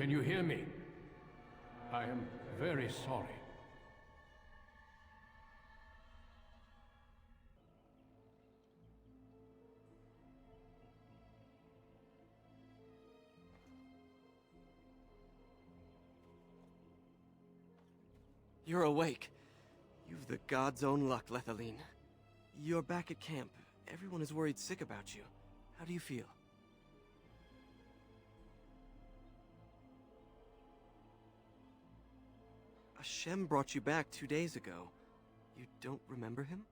Can you hear me? I am very sorry. You're awake. You've the god's own luck, Lethaline. You're back at camp. Everyone is worried sick about you. How do you feel? Hashem brought you back 2 days ago. You don't remember him?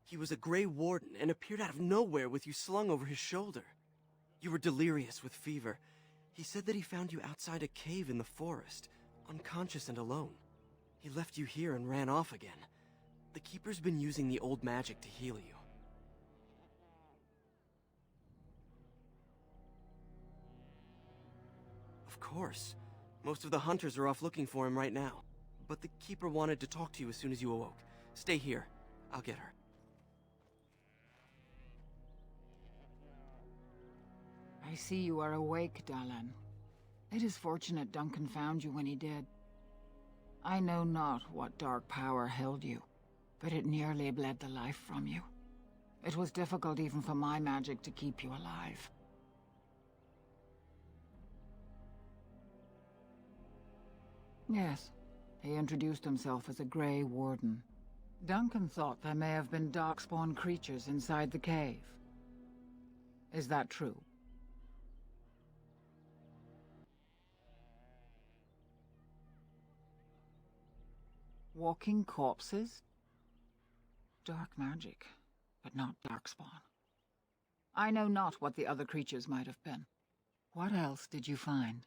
He was a Grey Warden and appeared out of nowhere with you slung over his shoulder. You were delirious with fever. He said that he found you outside a cave in the forest, unconscious and alone. He left you here and ran off again. The Keeper's been using the old magic to heal you. Of course. Most of the hunters are off looking for him right now. But the Keeper wanted to talk to you as soon as you awoke. Stay here. I'll get her. I see you are awake, Tamlen. It is fortunate Duncan found you when he did. I know not what dark power held you, but it nearly bled the life from you. It was difficult even for my magic to keep you alive. Yes, he introduced himself as a Grey Warden. Duncan thought there may have been darkspawn creatures inside the cave. Is that true? Walking corpses? Dark magic, but not darkspawn. I know not what the other creatures might have been. What else did you find?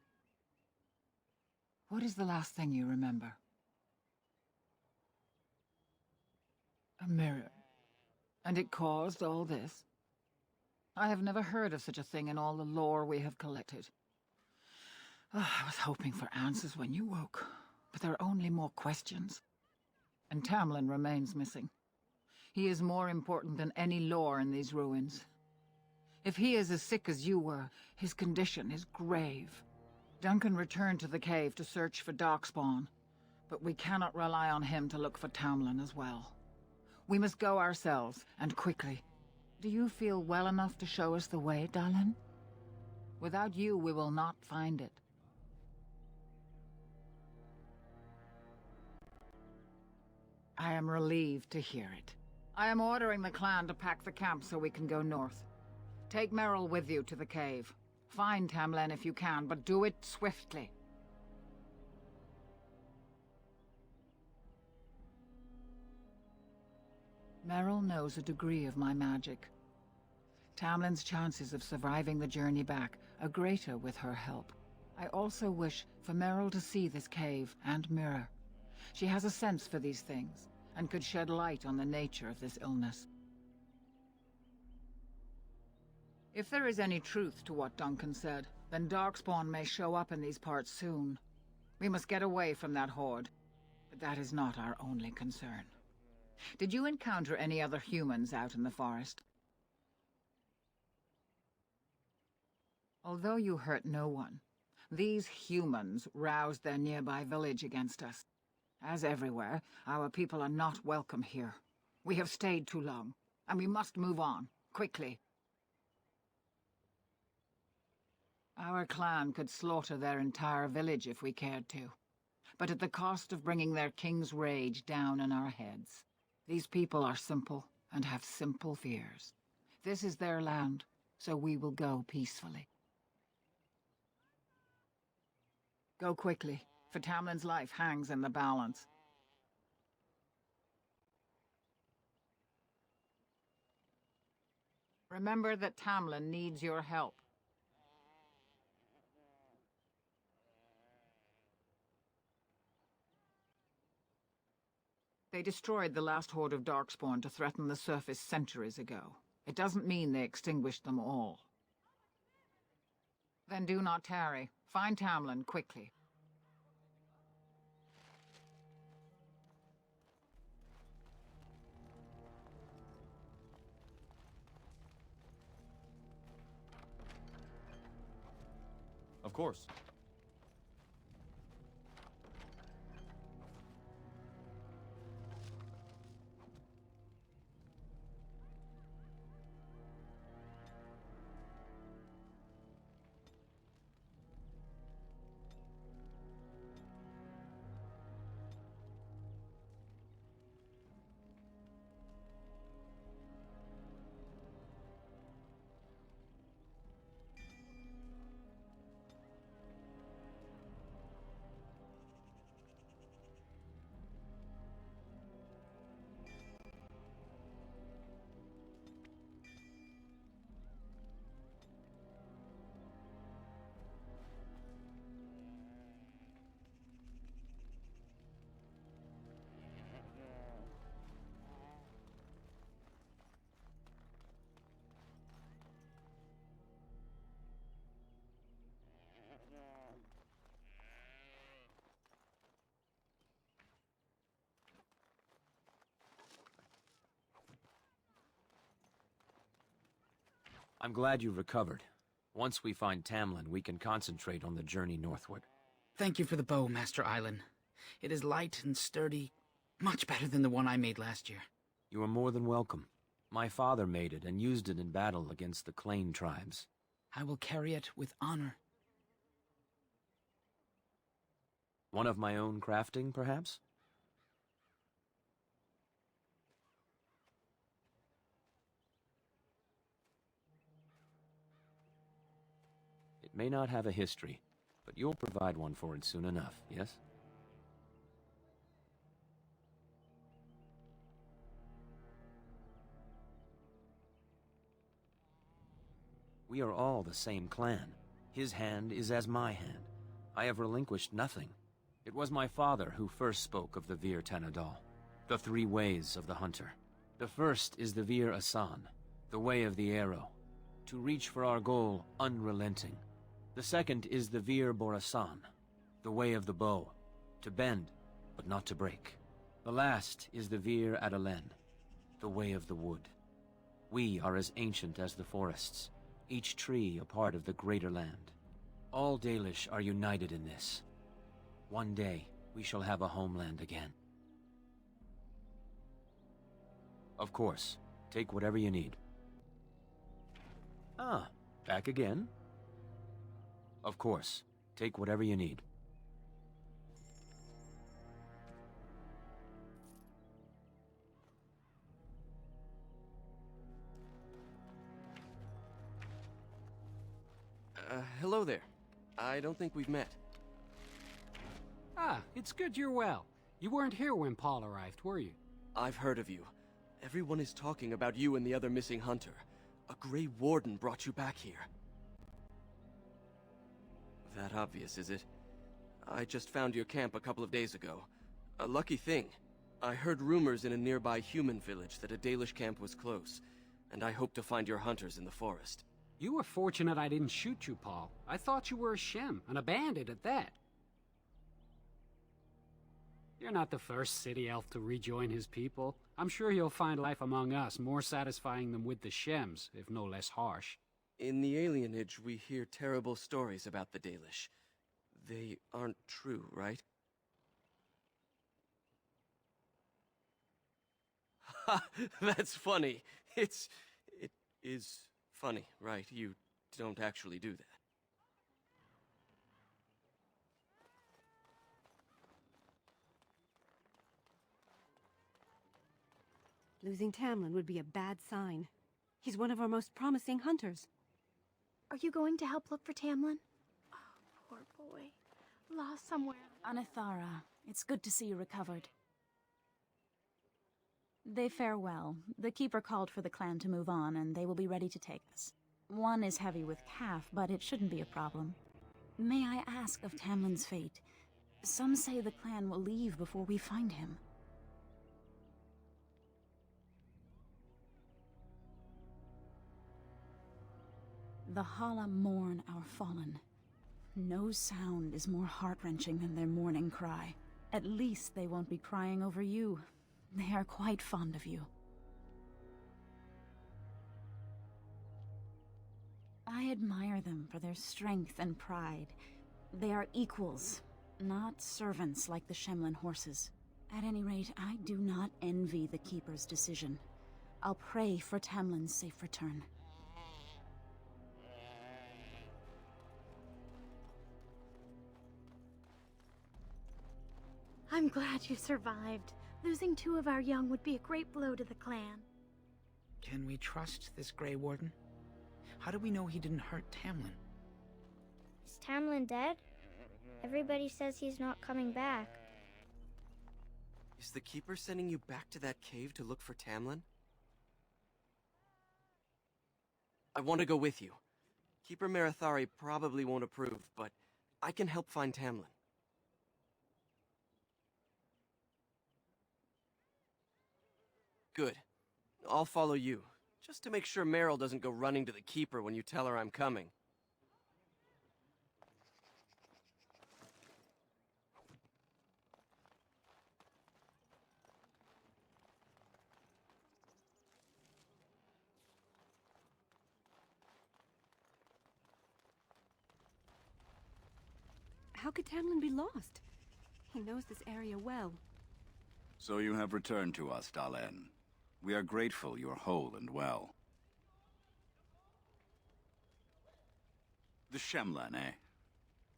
What is the last thing you remember? A mirror. And it caused all this? I have never heard of such a thing in all the lore we have collected. I was hoping for answers when you woke, but there are only more questions. And Tamlen remains missing. He is more important than any lore in these ruins. If he is as sick as you were, his condition is grave. Duncan returned to the cave to search for darkspawn, but we cannot rely on him to look for Tamlen as well. We must go ourselves, and quickly. Do you feel well enough to show us the way, Tamlen? Without you, we will not find it. I am relieved to hear it. I am ordering the clan to pack the camp so we can go north. Take Merrill with you to the cave. Find Tamlen if you can, but do it swiftly. Merrill knows a degree of my magic. Tamlen's chances of surviving the journey back are greater with her help. I also wish for Merrill to see this cave and mirror. She has a sense for these things, and could shed light on the nature of this illness. If there is any truth to what Duncan said, then darkspawn may show up in these parts soon. We must get away from that horde, but that is not our only concern. Did you encounter any other humans out in the forest? Although you hurt no one, these humans roused their nearby village against us. As everywhere, our people are not welcome here. We have stayed too long, and we must move on, quickly. Our clan could slaughter their entire village if we cared to, but at the cost of bringing their king's rage down on our heads. These people are simple, and have simple fears. This is their land, so we will go peacefully. Go quickly, for Tamlen's life hangs in the balance. Remember that Tamlen needs your help. They destroyed the last horde of darkspawn to threaten the surface centuries ago. It doesn't mean they extinguished them all. Then do not tarry. Find Tamlen quickly. course. I'm glad you've recovered. Once we find Tamlen, we can concentrate on the journey northward. Thank you for the bow, Master Island. It is light and sturdy, much better than the one I made last year. You are more than welcome. My father made it and used it in battle against the Clane tribes. I will carry it with honor. One of my own crafting, perhaps? It may not have a history, but you'll provide one for it soon enough, yes? We are all the same clan. His hand is as my hand. I have relinquished nothing. It was my father who first spoke of the Vir Tanadal, the three ways of the hunter. The first is the Vir Asan, the way of the arrow, to reach for our goal unrelenting. The second is the Vir Borasan, the way of the bow, to bend, but not to break. The last is the Vir Adalen, the way of the wood. We are as ancient as the forests, each tree a part of the greater land. All Dalish are united in this. One day, we shall have a homeland again. Of course, take whatever you need. Ah, back again? Of course, take whatever you need. Hello there. I don't think we've met. Ah, it's good you're well. You weren't here when Paul arrived, were you? I've heard of you. Everyone is talking about you and the other missing hunter. A Grey Warden brought you back here. That obvious, is it? I just found your camp a couple of days ago. A lucky thing. I heard rumors in a nearby human village that a Dalish camp was close, and I hope to find your hunters in the forest. You were fortunate I didn't shoot you, Paul. I thought you were a Shem, and a bandit at that. You're not the first city elf to rejoin his people. I'm sure you'll find life among us more satisfying than with the Shems, if no less harsh. In the alienage, we hear terrible stories about the Dalish. They aren't true, right? Ha! That's funny. It is funny, right? You don't actually do that. Losing Tamlen would be a bad sign. He's one of our most promising hunters. Are you going to help look for Tamlen? Oh, poor boy. Lost somewhere. Anathara, it's good to see you recovered. They fare well. The Keeper called for the clan to move on, and they will be ready to take us. One is heavy with calf, but it shouldn't be a problem. May I ask of Tamlen's fate? Some say the clan will leave before we find him. The Hala mourn our fallen. No sound is more heart-wrenching than their mourning cry. At least they won't be crying over you. They are quite fond of you. I admire them for their strength and pride. They are equals, not servants like the Shemlin horses. At any rate, I do not envy the Keeper's decision. I'll pray for Tamlin's safe return. I'm glad you survived. Losing 2 of our young would be a great blow to the clan. Can we trust this Grey Warden? How do we know he didn't hurt Tamlin? Is Tamlin dead? Everybody says he's not coming back. Is the Keeper sending you back to that cave to look for Tamlin? I want to go with you. Keeper Marithari probably won't approve, but I can help find Tamlin. Good. I'll follow you, just to make sure Meryl doesn't go running to the Keeper when you tell her I'm coming. How could Tamlin be lost? He knows this area well. So you have returned to us, Tamlen. We are grateful you're whole and well. The Shemlen, eh?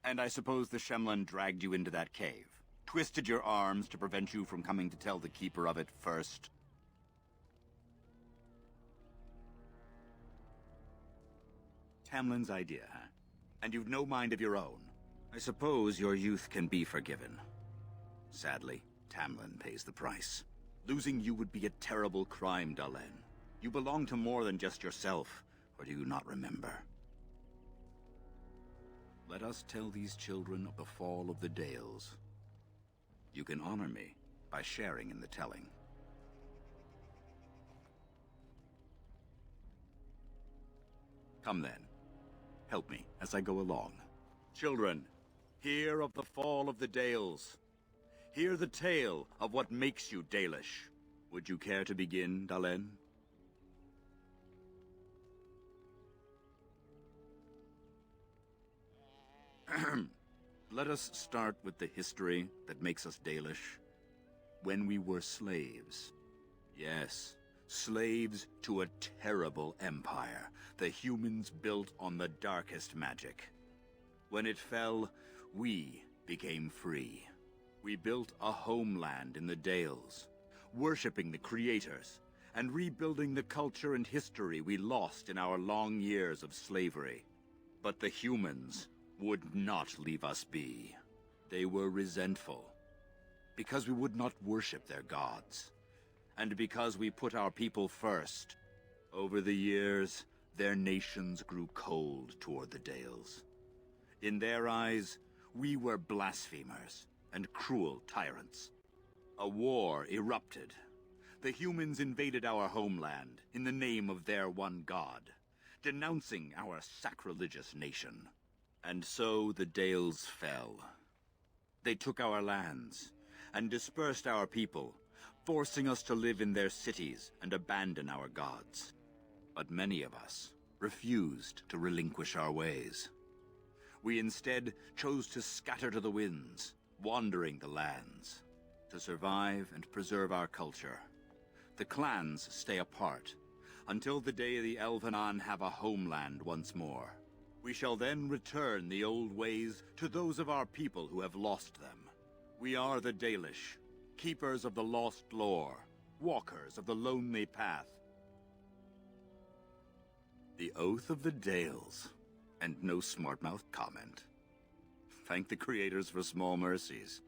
And I suppose the Shemlen dragged you into that cave, twisted your arms to prevent you from coming to tell the Keeper of it first? Tamlin's idea, huh? And you've no mind of your own. I suppose your youth can be forgiven. Sadly, Tamlen pays the price. Losing you would be a terrible crime, Tamlen. You belong to more than just yourself, or do you not remember? Let us tell these children of the fall of the Dales. You can honor me by sharing in the telling. Come then. Help me as I go along. Children, hear of the fall of the Dales. Hear the tale of what makes you Dalish. Would you care to begin, Tamlen? Let us start with the history that makes us Dalish. When we were slaves. Yes, slaves to a terrible empire the humans built on the darkest magic. When it fell, we became free. We built a homeland in the Dales, worshipping the creators, and rebuilding the culture and history we lost in our long years of slavery. But the humans would not leave us be. They were resentful, because we would not worship their gods, and because we put our people first. Over the years, their nations grew cold toward the Dales. In their eyes, we were blasphemers and cruel tyrants. A war erupted. The humans invaded our homeland in the name of their one god, denouncing our sacrilegious nation. And so the Dales fell. They took our lands and dispersed our people, forcing us to live in their cities and abandon our gods. But many of us refused to relinquish our ways. We instead chose to scatter to the winds, wandering the lands. To survive and preserve our culture, the clans stay apart until the day the Elvenan have a homeland once more. We shall then return the old ways to those of our people who have lost them. We are the Dalish, keepers of the lost lore, walkers of the lonely path. The Oath of the Dales, and no smart-mouthed comment. Thank the creators for small mercies.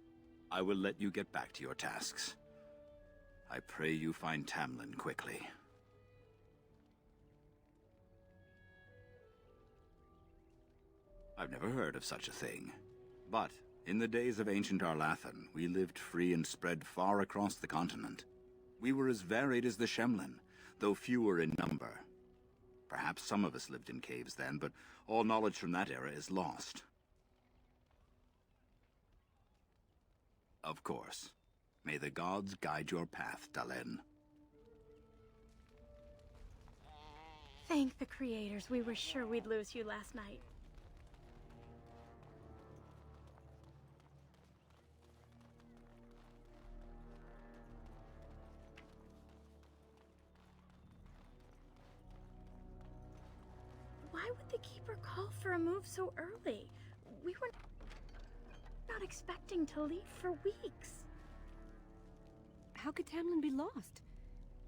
I will let you get back to your tasks. I pray you find Tamlen quickly. I've never heard of such a thing. But in the days of ancient Arlathan, we lived free and spread far across the continent. We were as varied as the Shemlen, though fewer in number. Perhaps some of us lived in caves then, but all knowledge from that era is lost. Of course. May the gods guide your path, Tamlen. Thank the creators. We were sure we'd lose you last night. Why would the Keeper call for a move so early? We were not expecting to leave for weeks. How could Tamlen be lost?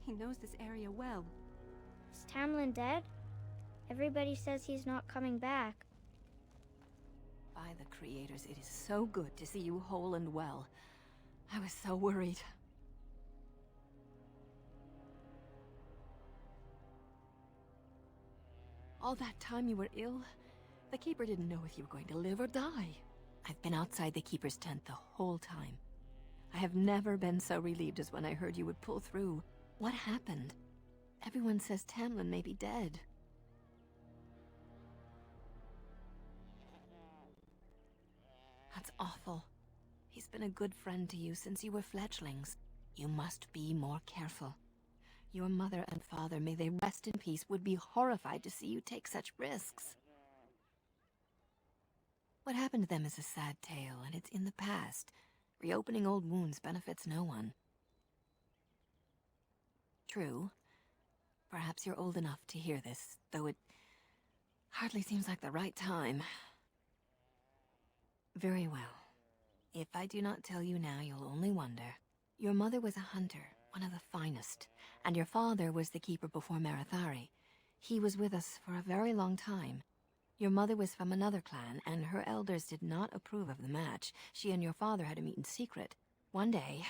He knows this area well. Is Tamlen dead? Everybody says he's not coming back. By the creators, it is so good to see you whole and well. I was so worried. All that time you were ill, the Keeper didn't know if you were going to live or die. I've been outside the Keeper's tent the whole time. I have never been so relieved as when I heard you would pull through. What happened? Everyone says Tamlen may be dead. That's awful. He's been a good friend to you since you were fledglings. You must be more careful. Your mother and father, may they rest in peace, would be horrified to see you take such risks. What happened to them is a sad tale, and it's in the past. Reopening old wounds benefits no one. True. Perhaps you're old enough to hear this, though it hardly seems like the right time. Very well. If I do not tell you now, you'll only wonder. Your mother was a hunter, one of the finest, and your father was the Keeper before Marathari. He was with us for a very long time. Your mother was from another clan, and her elders did not approve of the match. She and your father had to meet in secret. One day,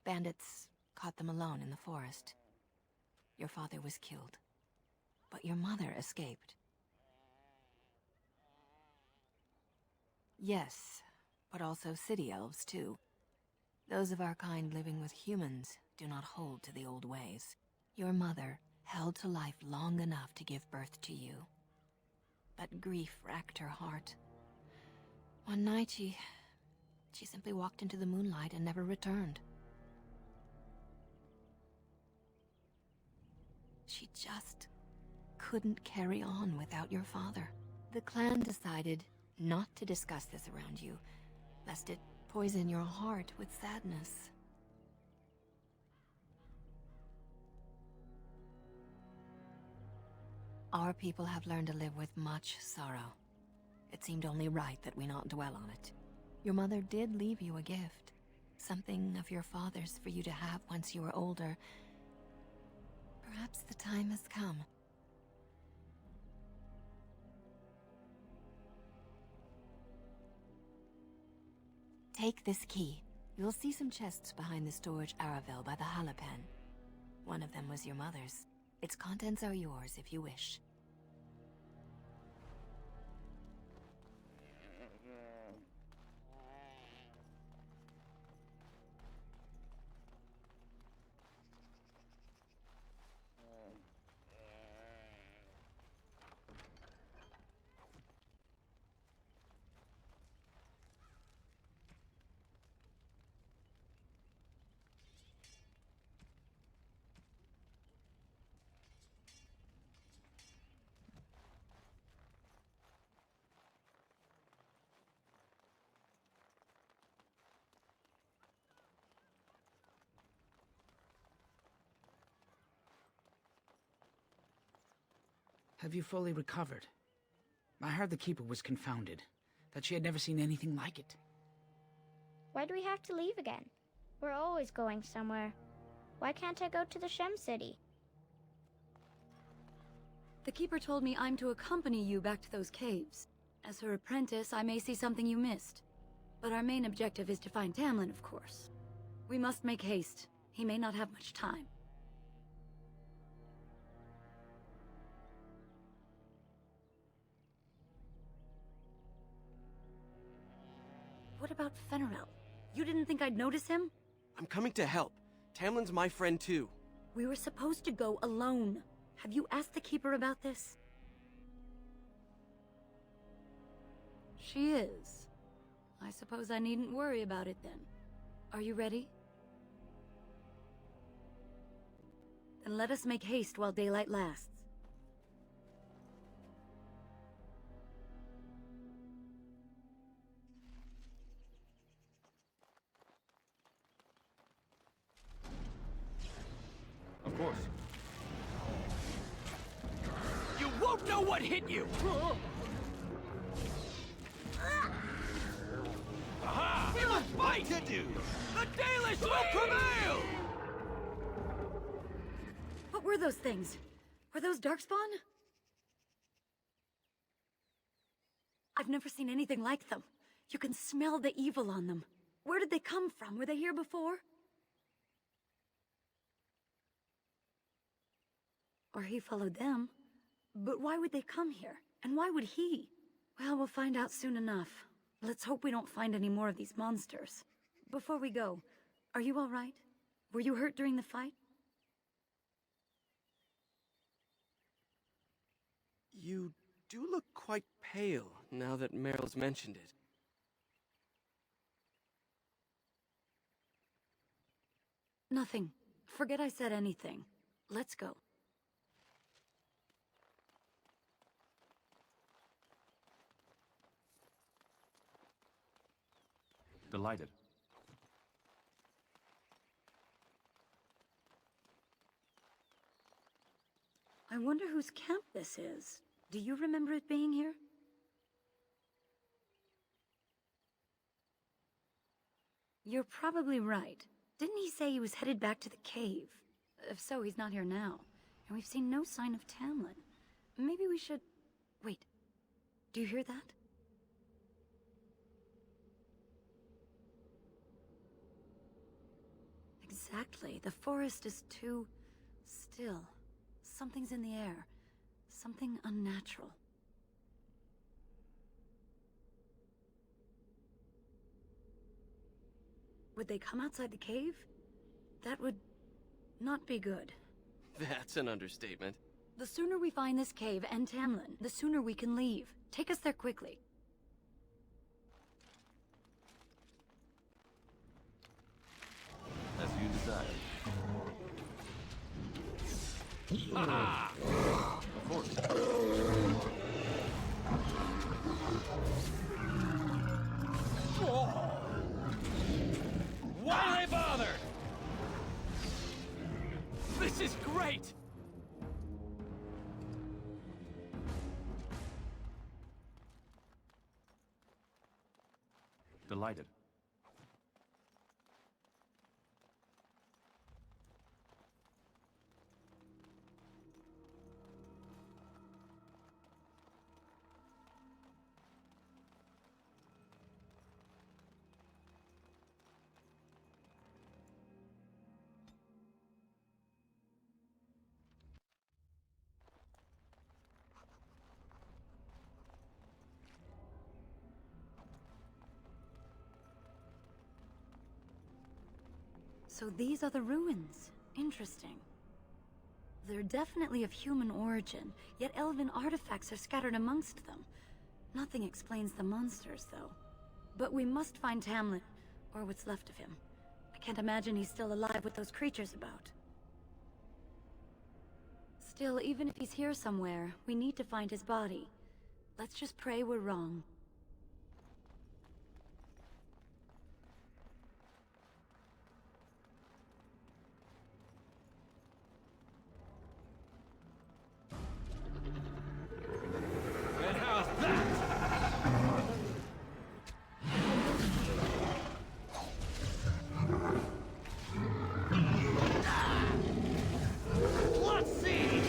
bandits caught them alone in the forest. Your father was killed, but your mother escaped. Yes, but also city elves, too. Those of our kind living with humans do not hold to the old ways. Your mother held to life long enough to give birth to you. But grief racked her heart. One night she simply walked into the moonlight and never returned. She just couldn't carry on without your father. The clan decided not to discuss this around you, lest it poison your heart with sadness. Our people have learned to live with much sorrow. It seemed only right that we not dwell on it. Your mother did leave you a gift, something of your father's for you to have once you are older. Perhaps the time has come. Take this key. You'll see some chests behind the storage Aravel by the Halapan. One of them was your mother's. Its contents are yours if you wish. Have you fully recovered? I heard the Keeper was confounded, that she had never seen anything like it. Why do we have to leave again? We're always going somewhere. Why can't I go to the Shem City? The Keeper told me I'm to accompany you back to those caves. As her apprentice, I may see something you missed. But our main objective is to find Tamlen, of course. We must make haste. He may not have much time. What about Fenrirel? You didn't think I'd notice him? I'm coming to help. Tamlen's my friend too. We were supposed to go alone. Have you asked the Keeper about this? She is. I suppose I needn't worry about it then. Are you ready? Then let us make haste while daylight lasts. course. You won't know what hit you! Aha! We must fight! To do. The Dalish will prevail! What were those things? Were those Darkspawn? I've never seen anything like them. You can smell the evil on them. Where did they come from? Were they here before? Or he followed them. But why would they come here? And why would he? Well, we'll find out soon enough. Let's hope we don't find any more of these monsters. Before we go, are you all right? Were you hurt during the fight? You do look quite pale now that Meryl's mentioned it. Nothing. Forget I said anything. Let's go. Delighted. I wonder whose camp this is. Do you remember it being here? You're probably right. Didn't he say he was headed back to the cave? If so, he's not here now. And we've seen no sign of Tamlen. Maybe we should... Wait. Do you hear that? Exactly. The forest is too... still. Something's in the air. Something unnatural. Would they come outside the cave? That would not be good. That's an understatement. The sooner we find this cave and Tamlen, the sooner we can leave. Take us there quickly. As you desire. Ha! Of course. Why they bother? This is great! Delighted. So these are the ruins. Interesting. They're definitely of human origin, yet elven artifacts are scattered amongst them. Nothing explains the monsters, though. But we must find Tamlen, or what's left of him. I can't imagine he's still alive with those creatures about. Still, even if he's here somewhere, we need to find his body. Let's just pray we're wrong. And how's that? Let's see!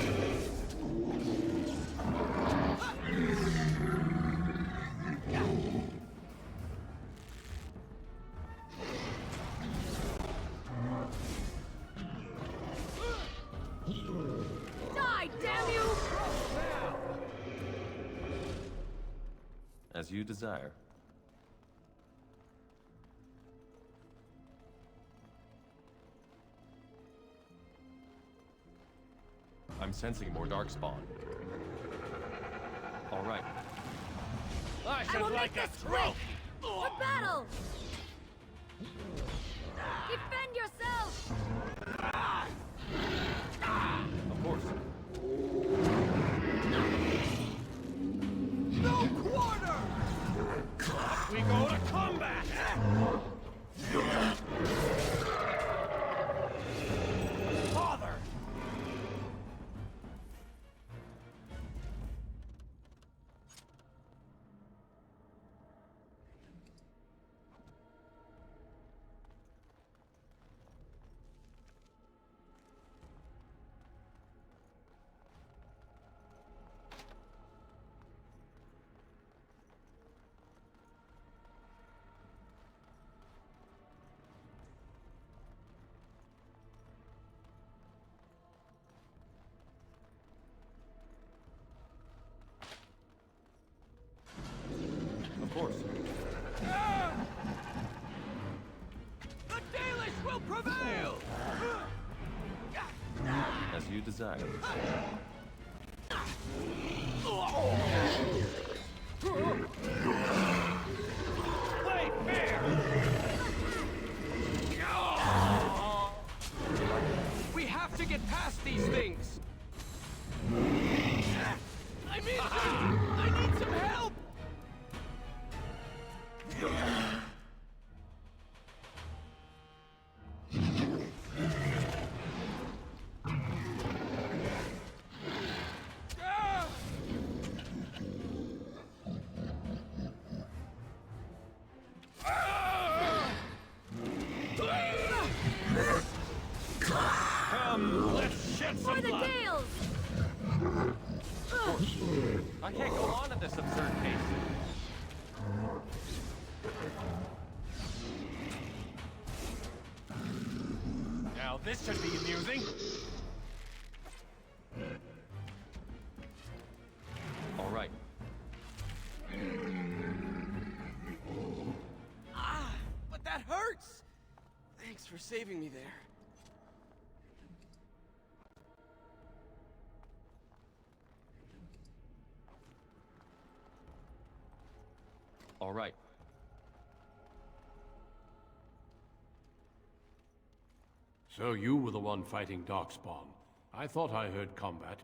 Die, damn you! As you desire. I'm sensing more darkspawn. All right. I I should will like make a this trophy! quick! For battle! Defend yourself! Of course. No quarter! Off we go to combat! Father! you desire. Play fair! We have to get past these things! I'm injured! I need some help! Come, let's shed some For the blood! Gales! I can't go on at this absurd pace. Now this should be amusing. All right. Ah, but that hurts! Thanks for saving me there. All right. So you were the one fighting Darkspawn. I thought I heard combat.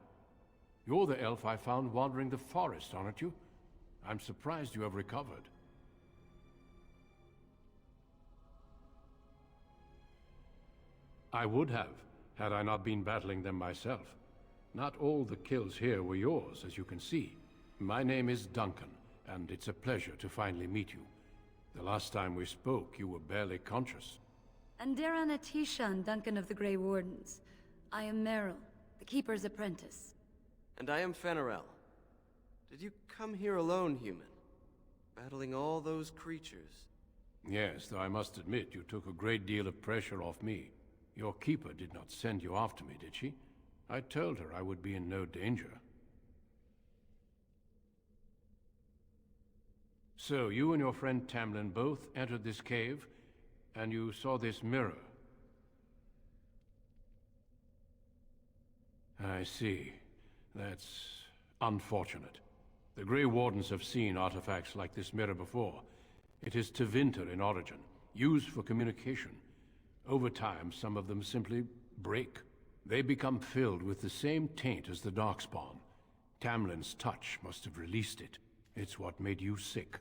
You're the elf I found wandering the forest, aren't you? I'm surprised you have recovered. I would have, had I not been battling them myself. Not all the kills here were yours, as you can see. My name is Duncan, and it's a pleasure to finally meet you. The last time we spoke, you were barely conscious. Andaran Atishan, Duncan of the Grey Wardens. I am Meryl, the Keeper's apprentice. And I am Fenarel. Did you come here alone, human? Battling all those creatures? Yes, though I must admit you took a great deal of pressure off me. Your keeper did not send you after me, did she? I told her I would be in no danger. So, you and your friend Tamlen both entered this cave, and you saw this mirror. I see. That's unfortunate. The Grey Wardens have seen artifacts like this mirror before. It is Tevinter in origin, used for communication. Over time, some of them simply break. They become filled with the same taint as the Darkspawn. Tamlin's touch must have released it. It's what made you sick.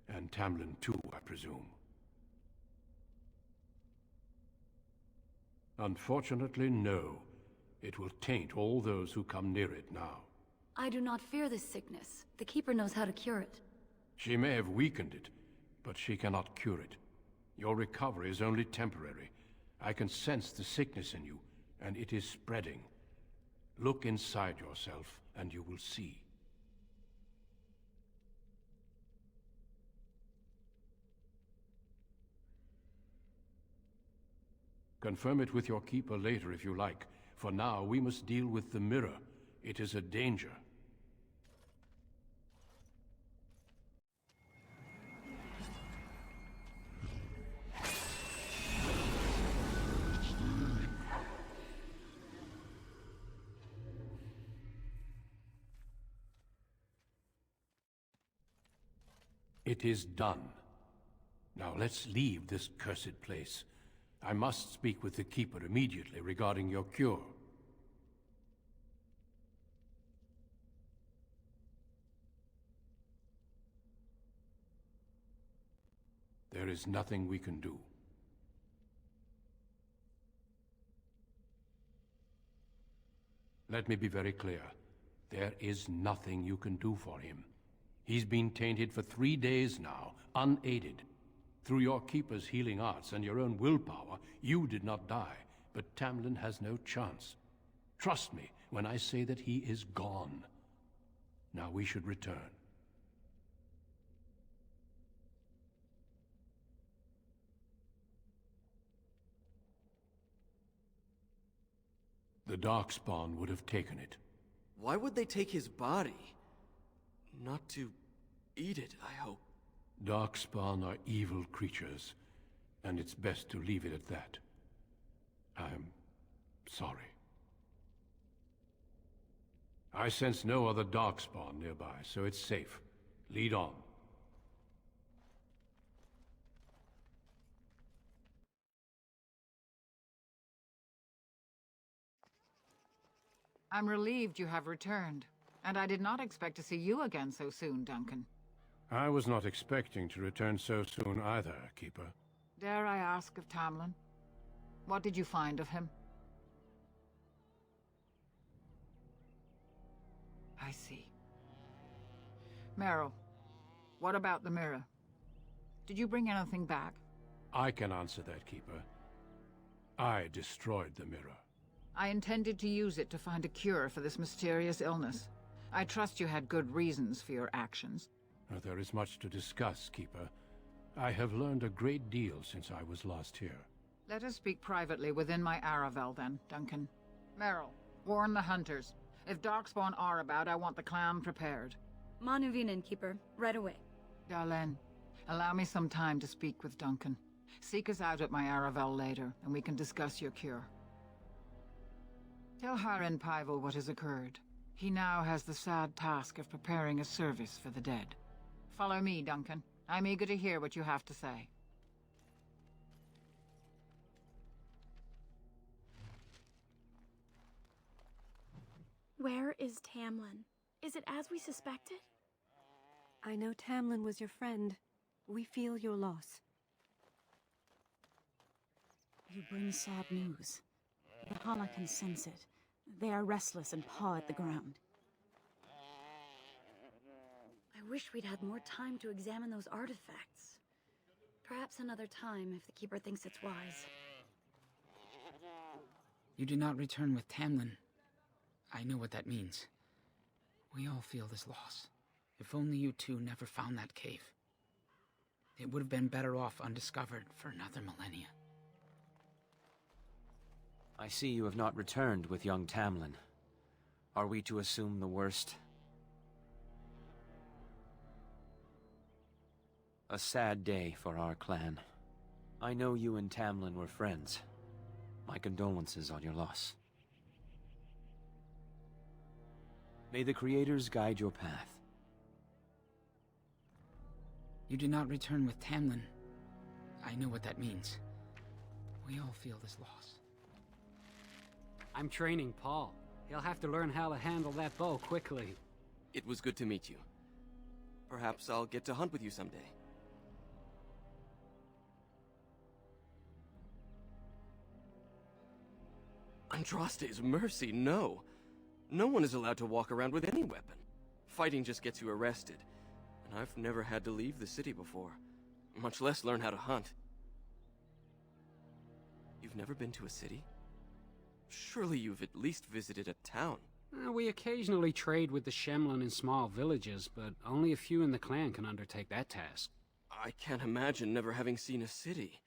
And Tamlen too, I presume. Unfortunately, no. It will taint all those who come near it now. I do not fear this sickness. The Keeper knows how to cure it. She may have weakened it, but she cannot cure it. Your recovery is only temporary. I can sense the sickness in you, and it is spreading. Look inside yourself, and you will see. Confirm it with your keeper later if you like. For now, we must deal with the mirror. It is a danger. It is done. Now let's leave this cursed place. I must speak with the Keeper immediately regarding your cure. There is nothing we can do. Let me be very clear. There is nothing you can do for him. He's been tainted for 3 days now, unaided. Through your Keeper's healing arts and your own willpower, you did not die, but Tamlen has no chance. Trust me when I say that he is gone. Now we should return. The Darkspawn would have taken it. Why would they take his body? Not to eat it, I hope. Darkspawn are evil creatures, and it's best to leave it at that. I'm sorry. I sense no other darkspawn nearby, so it's safe. Lead on. I'm relieved you have returned, and I did not expect to see you again so soon, Duncan. I was not expecting to return so soon either, Keeper. Dare I ask of Tamlen? What did you find of him? I see. Meryl, what about the mirror? Did you bring anything back? I can answer that, Keeper. I destroyed the mirror. I intended to use it to find a cure for this mysterious illness. I trust you had good reasons for your actions. There is much to discuss, Keeper. I have learned a great deal since I was last here. Let us speak privately within my Aravel, then, Duncan. Meryl, warn the hunters. If Darkspawn are about, I want the clan prepared. Manuvinen, Keeper. Right away. Darlene, allow me some time to speak with Duncan. Seek us out at my Aravel later, and we can discuss your cure. Tell Harin Pyvel what has occurred. He now has the sad task of preparing a service for the dead. Follow me, Duncan. I'm eager to hear what you have to say. Where is Tamlen? Is it as we suspected? I know Tamlen was your friend. We feel your loss. You bring sad news. The Hala can sense it. They are restless and paw at the ground. I wish we'd had more time to examine those artifacts. Perhaps another time, if the Keeper thinks it's wise. You did not return with Tamlen. I know what that means. We all feel this loss. If only you two never found that cave. It would have been better off undiscovered for another millennia. I see you have not returned with young Tamlen. Are we to assume the worst? A sad day for our clan. I know you and Tamlen were friends. My condolences on your loss. May the Creators guide your path. You did not return with Tamlen. I know what that means. We all feel this loss. I'm training Paul. He'll have to learn how to handle that bow quickly. It was good to meet you. Perhaps I'll get to hunt with you someday. Andraste's mercy, no. No one is allowed to walk around with any weapon. Fighting just gets you arrested. And I've never had to leave the city before, much less learn how to hunt. You've never been to a city? Surely you've at least visited a town. We occasionally trade with the Shemlin in small villages, but only a few in the clan can undertake that task. I can't imagine never having seen a city.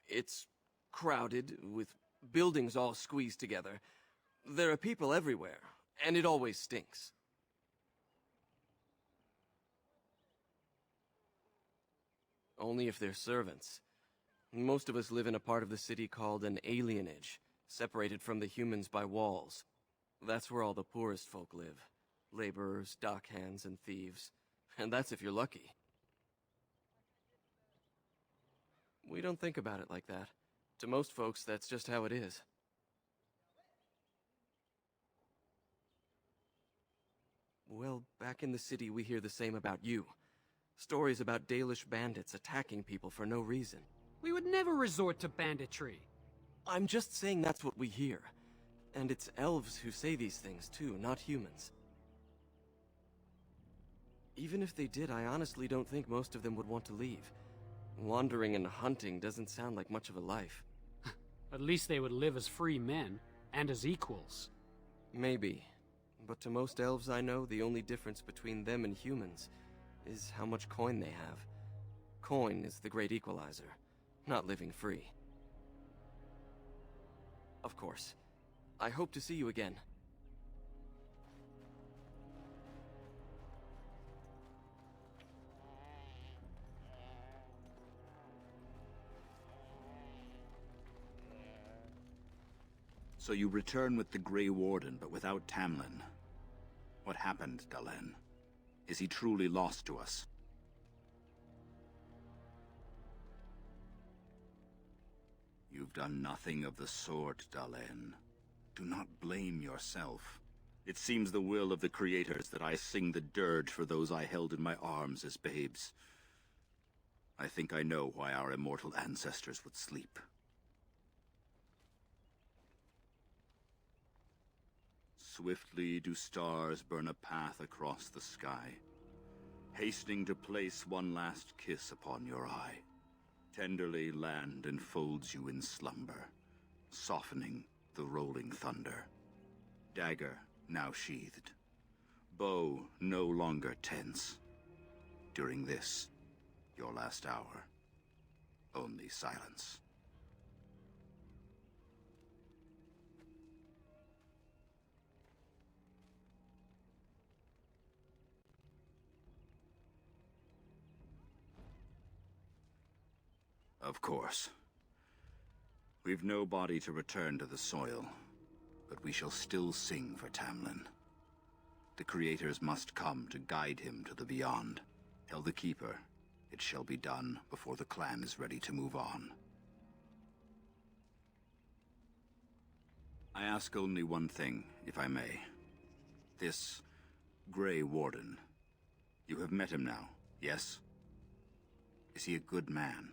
It's crowded, with buildings all squeezed together. There are people everywhere, and it always stinks. Only if they're servants. Most of us live in a part of the city called an alienage, separated from the humans by walls. That's where all the poorest folk live. Laborers, dockhands, and thieves. And that's if you're lucky. We don't think about it like that. To most folks, that's just how it is. Well, back in the city we hear the same about you. Stories about Dalish bandits attacking people for no reason. We would never resort to banditry. I'm just saying that's what we hear. And it's elves who say these things too, not humans. Even if they did, I honestly don't think most of them would want to leave. Wandering and hunting doesn't sound like much of a life. At least they would live as free men, and as equals. Maybe. But to most elves I know, the only difference between them and humans is how much coin they have. Coin is the great equalizer, not living free. Of course. I hope to see you again. So you return with the Grey Warden, but without Tamlen. What happened, Dalen? Is he truly lost to us? You've done nothing of the sort, Dalen. Do not blame yourself. It seems the will of the creators that I sing the dirge for those I held in my arms as babes. I think I know why our immortal ancestors would sleep. Swiftly do stars burn a path across the sky, hastening to place one last kiss upon your eye. Tenderly land enfolds you in slumber, softening the rolling thunder. Dagger now sheathed, bow no longer tense. During this, your last hour, only silence. Of course. We've no body to return to the soil, but we shall still sing for Tamlen. The creators must come to guide him to the beyond. Tell the Keeper, it shall be done before the clan is ready to move on. I ask only one thing, if I may. This Grey Warden. You have met him now, yes? Is he a good man?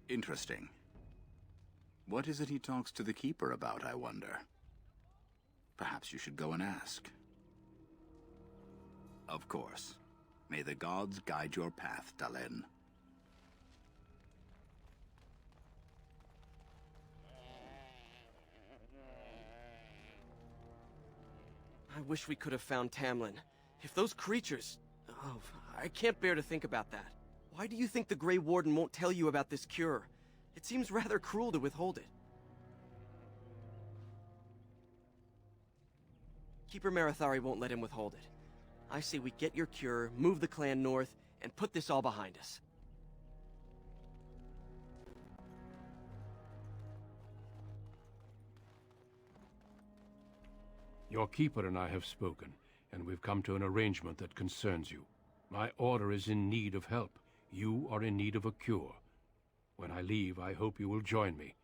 Interesting. What is it he talks to the Keeper about, I wonder? Perhaps you should go and ask. Of course. May the gods guide your path, Dalen. I wish we could have found Tamlen. If those creatures... Oh, I can't bear to think about that. Why do you think the Grey Warden won't tell you about this cure? It seems rather cruel to withhold it. Keeper Marathari won't let him withhold it. I say we get your cure, move the clan north, and put this all behind us. Your Keeper and I have spoken, and we've come to an arrangement that concerns you. My order is in need of help. You are in need of a cure. When I leave, I hope you will join me.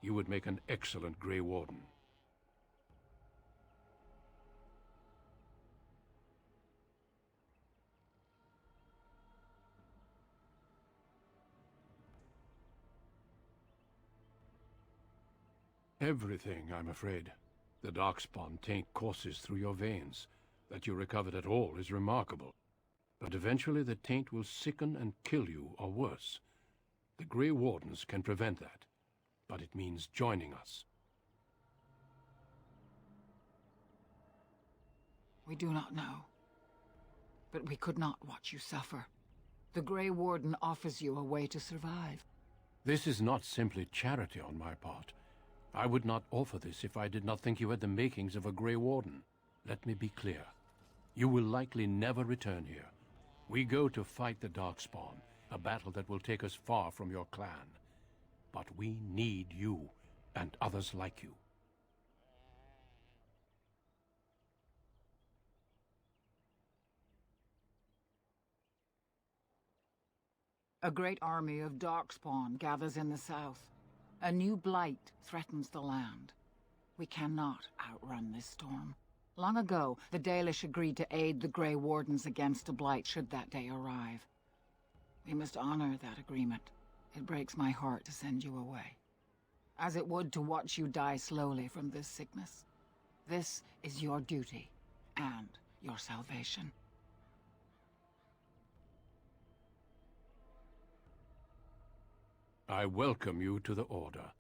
You would make an excellent Grey Warden. Everything, I'm afraid. The darkspawn taint courses through your veins. That you recovered at all is remarkable. But eventually the taint will sicken and kill you, or worse. The Grey Wardens can prevent that, but it means joining us. We do not know. But we could not watch you suffer. The Grey Warden offers you a way to survive. This is not simply charity on my part. I would not offer this if I did not think you had the makings of a Grey Warden. Let me be clear. You will likely never return here. We go to fight the Darkspawn, a battle that will take us far from your clan. But we need you, and others like you. A great army of Darkspawn gathers in the south. A new blight threatens the land. We cannot outrun this storm. Long ago, the Dalish agreed to aid the Grey Wardens against a blight should that day arrive. We must honor that agreement. It breaks my heart to send you away, as it would to watch you die slowly from this sickness. This is your duty, and your salvation. I welcome you to the Order.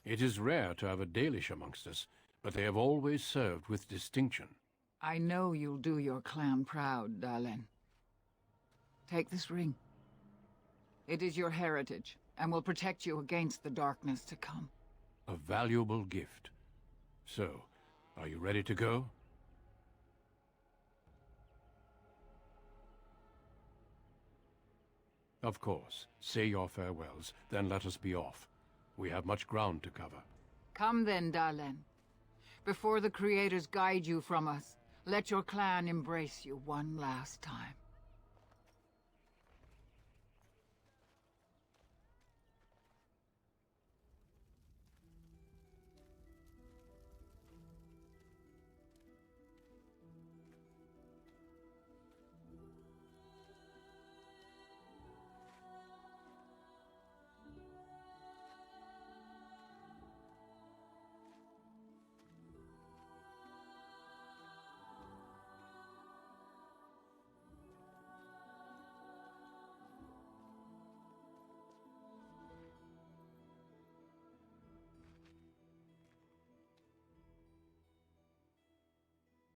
It is rare to have a Dalish amongst us, but they have always served with distinction. I know you'll do your clan proud, Dalen. Take this ring. It is your heritage, and will protect you against the darkness to come. A valuable gift. So, are you ready to go? Of course. Say your farewells, then let us be off. We have much ground to cover. Come then, Tamlen. Before the creators guide you from us, let your clan embrace you one last time.